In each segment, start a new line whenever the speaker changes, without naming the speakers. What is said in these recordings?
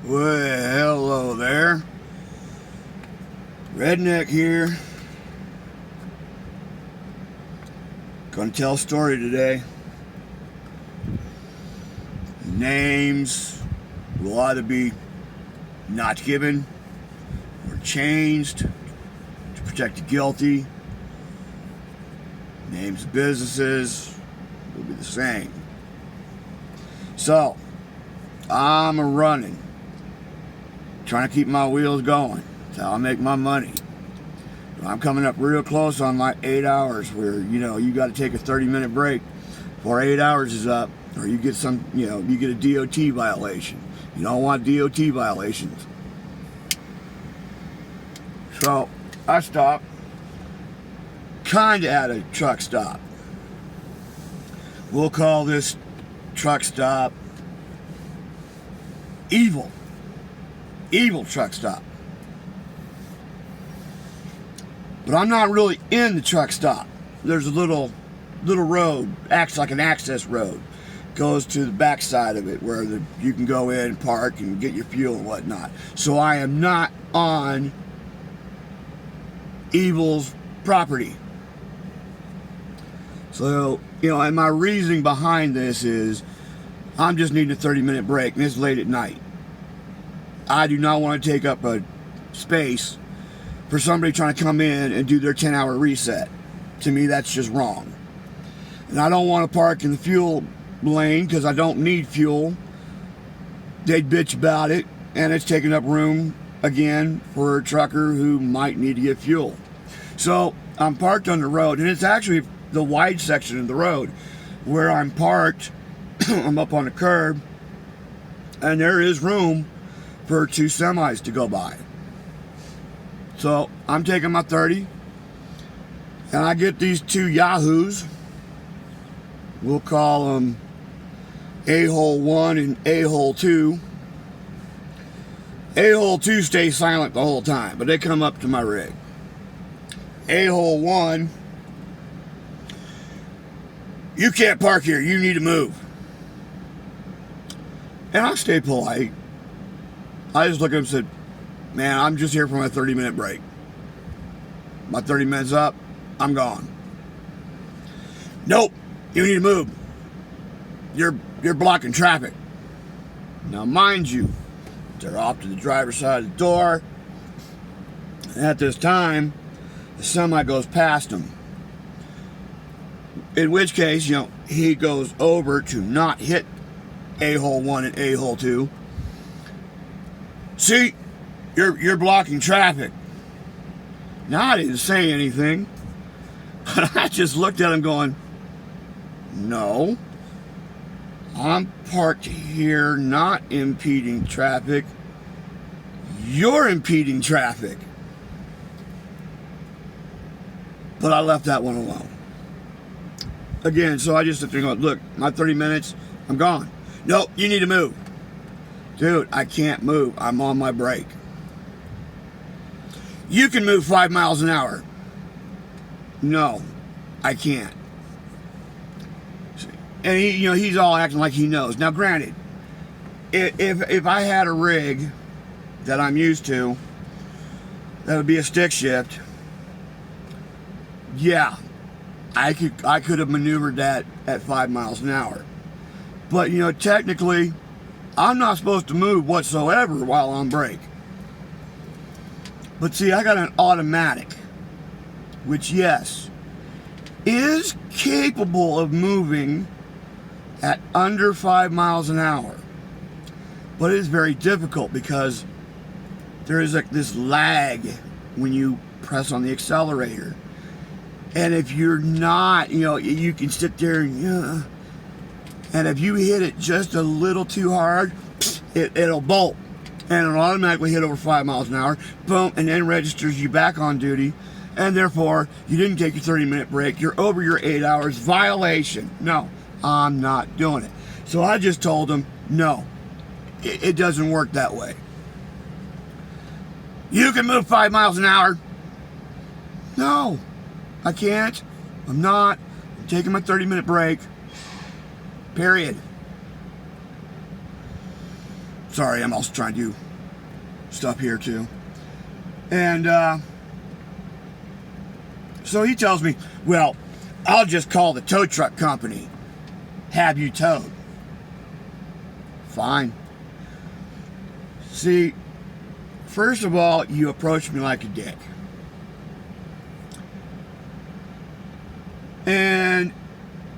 Well, hello there. Redneck here. Gonna tell a story today. Names will either be not given or changed to protect the guilty. Names of businesses will be the same. So, I'm running, trying to keep my wheels going. That's how I make my money. I'm coming up real close on my 8 hours where, you got to take a 30-minute break before 8 hours is up, or you get you get a DOT violation. You don't want DOT violations. So I stop, kind of at a truck stop. We'll call this truck stop Evil truck stop. But I'm not really in the truck stop. There's a little road, acts like an access road, goes to the back side of it where you can go in, park, and get your fuel and whatnot. So I am not on Evil's property. So, and my reasoning behind this is I'm just needing a 30-minute break, and it's late at night. I do not want to take up a space for somebody trying to come in and do their 10-hour reset. To me, that's just wrong. And I don't want to park in the fuel lane because I don't need fuel. They'd bitch about it, and it's taking up room again for a trucker who might need to get fuel. So I'm parked on the road, and it's actually the wide section of the road where I'm parked. I'm up on the curb, and there is room for 2 semis to go by. So I'm taking my 30, and I get these 2 yahoos. We'll call them A-hole 1 and A-hole 2. A-hole 2 stays silent the whole time, but they come up to my rig. A-hole 1, you can't park here, you need to move. And I stay polite. I just look at him and said, man, I'm just here for my 30-minute break. My 30 minutes up, I'm gone. Nope, you need to move. You're blocking traffic. Now, mind you, they're off to the driver's side of the door. And at this time, the semi goes past him. In which case, he goes over to not hit A-hole 1 and A-hole 2. See, you're blocking traffic. Now, I didn't say anything, but I just looked at him going, no, I'm parked here not impeding traffic. You're impeding traffic. But I left that one alone. Again, so I just looked there going, look, my 30 minutes, I'm gone. Nope, you need to move. Dude, I can't move. I'm on my break. You can move 5 miles an hour. No, I can't. And he's all acting like he knows. Now, granted, if I had a rig that I'm used to, that would be a stick shift. Yeah, I could have maneuvered that at 5 miles an hour. But technically, I'm not supposed to move whatsoever while on break. But see, I got an automatic, which, yes, is capable of moving at under 5 miles an hour. But it is very difficult because there is this lag when you press on the accelerator. And if you're not, you can sit there and if you hit it just a little too hard, it'll bolt. And it'll automatically hit over 5 miles an hour, boom, and then registers you back on duty. And therefore, you didn't take your 30-minute break. You're over your 8 hours. Violation. No, I'm not doing it. So I just told him, no, it doesn't work that way. You can move 5 miles an hour. No, I can't. I'm not. I'm taking my 30-minute break. Period. Sorry, I'm also trying to do stuff here too. And so he tells me, well, I'll just call the tow truck company, have you towed. Fine. See, first of all, you approached me like a dick. And,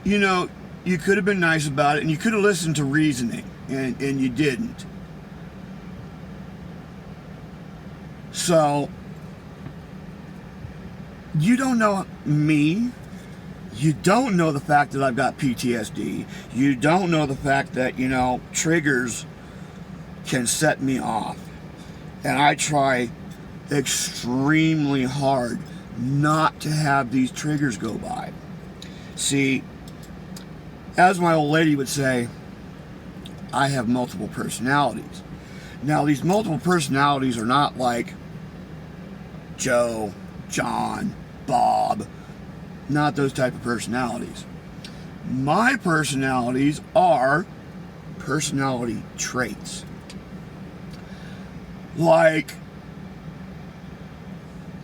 you know, you could have been nice about it, and you could have listened to reasoning, and you didn't. So, you don't know me. You don't know the fact that I've got PTSD. You don't know the fact that, you know, triggers can set me off. And I try extremely hard not to have these triggers go by. See, as my old lady would say, I have multiple personalities. Now, these multiple personalities are not like Joe, John, Bob, not those type of personalities. My personalities are personality traits. Like,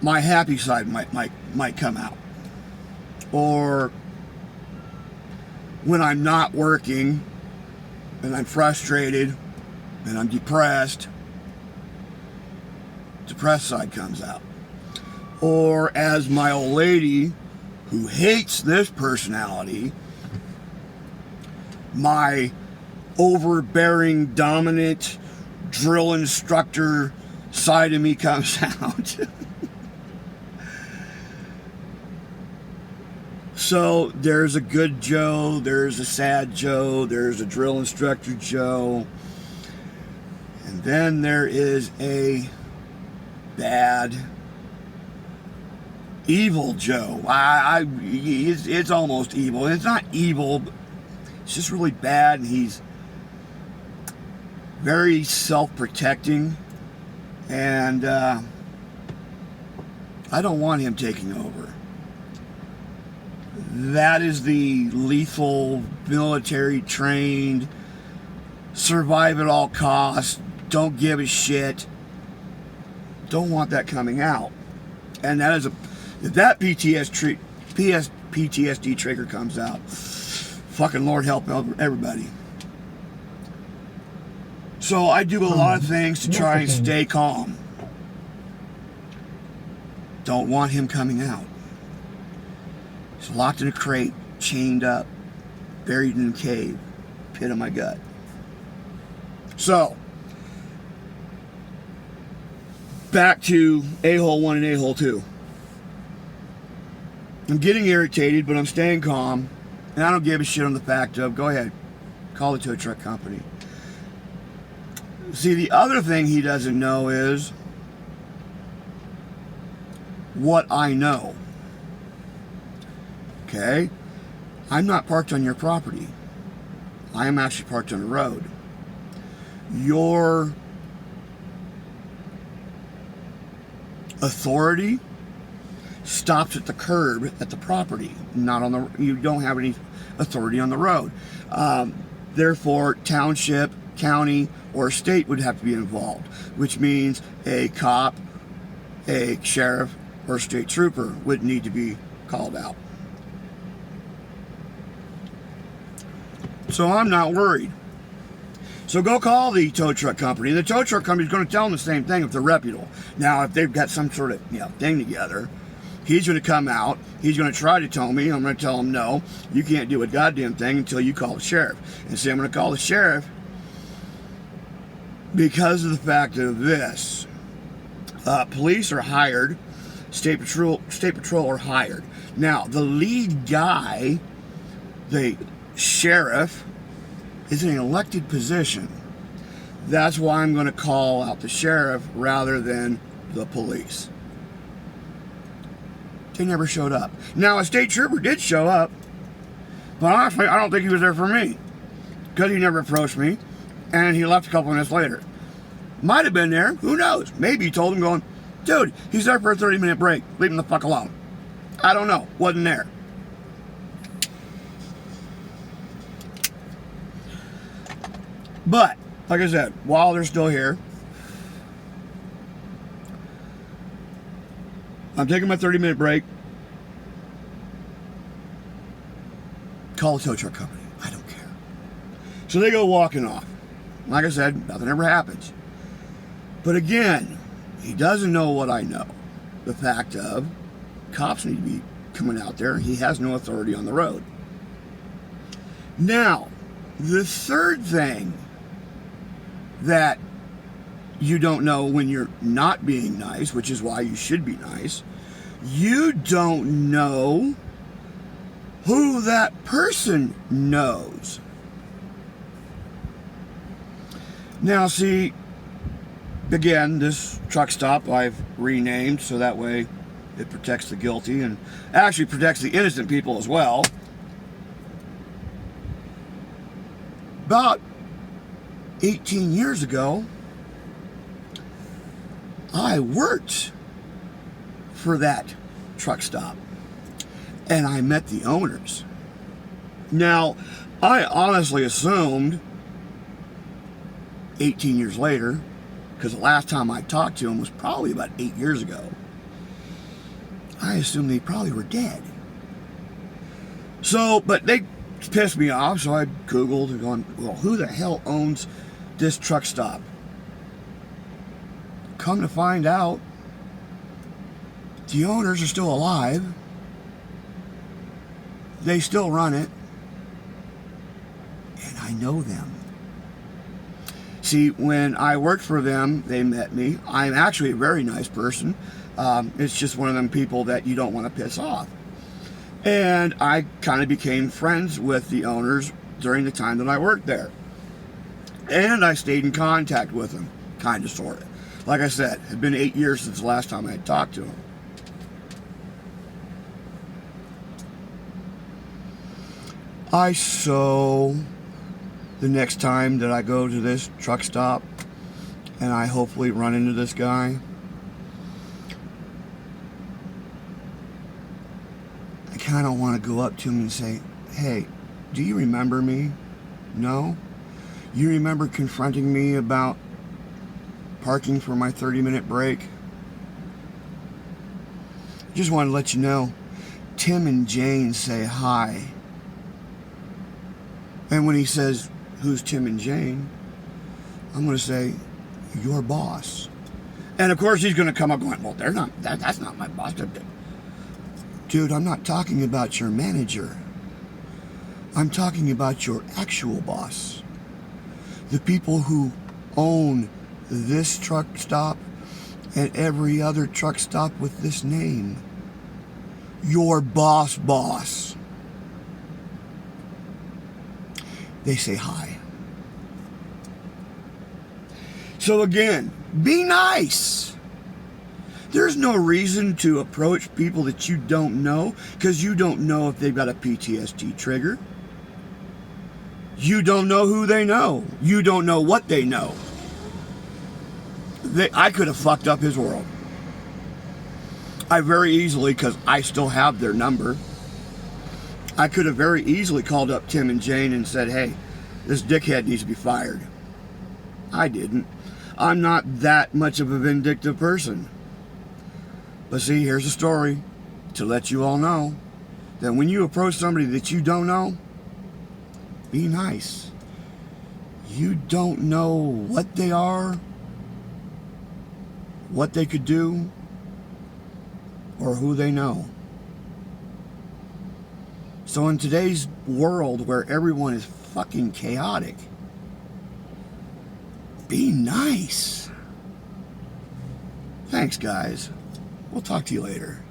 my happy side might come out. Or when I'm not working and I'm frustrated and I'm depressed side comes out. Or as my old lady, who hates this personality, my overbearing, dominant drill instructor side of me comes out. So there's a good Joe, there's a sad Joe, there's a drill instructor Joe, and then there is a bad, evil Joe. It's almost evil. It's not evil, but it's just really bad, and he's very self-protecting, and I don't want him taking over. That is the lethal, military-trained, survive at all costs, don't give a shit. Don't want that coming out. And that is if that PTSD trigger comes out, fucking Lord help everybody. So I do a lot of things to try and stay calm. Don't want him coming out. He's locked in a crate, chained up, buried in a cave, pit of my gut. So, back to A-hole 1 and A-hole 2. I'm getting irritated, but I'm staying calm, and I don't give a shit on the fact of, go ahead, call the tow truck company. See, the other thing he doesn't know is what I know. Okay? I'm not parked on your property. I am actually parked on the road. Your authority stops at the curb at the property, not on the. You don't have any authority on the road. Therefore, township, county, or state would have to be involved, which means a cop, a sheriff, or state trooper would need to be called out. So I'm not worried. So go call the tow truck company. The tow truck company is going to tell them the same thing if they're reputable. Now, if they've got some sort of thing together, he's going to come out. He's going to try to tell me. I'm going to tell him, no, you can't do a goddamn thing until you call the sheriff. And say, I'm going to call the sheriff because of the fact of this. Police are hired. State Patrol are hired. Now, the lead guy, the sheriff, is an elected position. That's why I'm going to call out the sheriff rather than the police. They never showed up. Now, a state trooper did show up, but honestly, I don't think he was there for me because he never approached me, and he left a couple minutes later. Might have been there. Who knows? Maybe he told him, going, dude, he's there for a 30-minute break. Leave him the fuck alone. I don't know. Wasn't there. But like I said, while they're still here, I'm taking my 30-minute break. Call a tow truck company. I don't care. So they go walking off. Like I said, nothing ever happens. But again, he doesn't know what I know. The fact of cops need to be coming out there. He has no authority on the road. Now, the third thing that you don't know when you're not being nice, which is why you should be nice, you don't know who that person knows. Now, see, again, this truck stop I've renamed so that way it protects the guilty and actually protects the innocent people as well. About 18 years ago, I worked for that truck stop and I met the owners. Now, I honestly assumed 18 years later, because the last time I talked to them was probably about 8 years ago, I assumed they probably were dead. So, but they pissed me off, so I Googled and going, well, who the hell owns this truck stop? Come to find out, the owners are still alive. They still run it. And I know them. See, when I worked for them, they met me. I'm actually a very nice person. It's just one of them people that you don't want to piss off. And I kind of became friends with the owners during the time that I worked there. And I stayed in contact with them, kind of, sort of. Like I said, it had been 8 years since the last time I had talked to them. The next time that I go to this truck stop and I hopefully run into this guy, I kind of want to go up to him and say, hey, do you remember me? No? You remember confronting me about parking for my 30-minute break? Just want to let you know, Tim and Jane say hi. And when he says, who's Tim and Jane? I'm going to say, your boss. And of course he's going to come up going, well, they're not, that's not my boss. Dude, I'm not talking about your manager. I'm talking about your actual boss. The people who own this truck stop and every other truck stop with this name. Your boss. They say hi. So again, be nice. There's no reason to approach people that you don't know because you don't know if they've got a PTSD trigger. You don't know who they know. You don't know what they know. I could have fucked up his world. I very easily, because I still have their number, I could have very easily called up Tim and Jane and said, hey, this dickhead needs to be fired. I didn't. I'm not that much of a vindictive person. But see, here's a story to let you all know that when you approach somebody that you don't know, be nice. You don't know what they are, what they could do, or who they know. So in today's world where everyone is fucking chaotic, be nice. Thanks, guys. We'll talk to you later.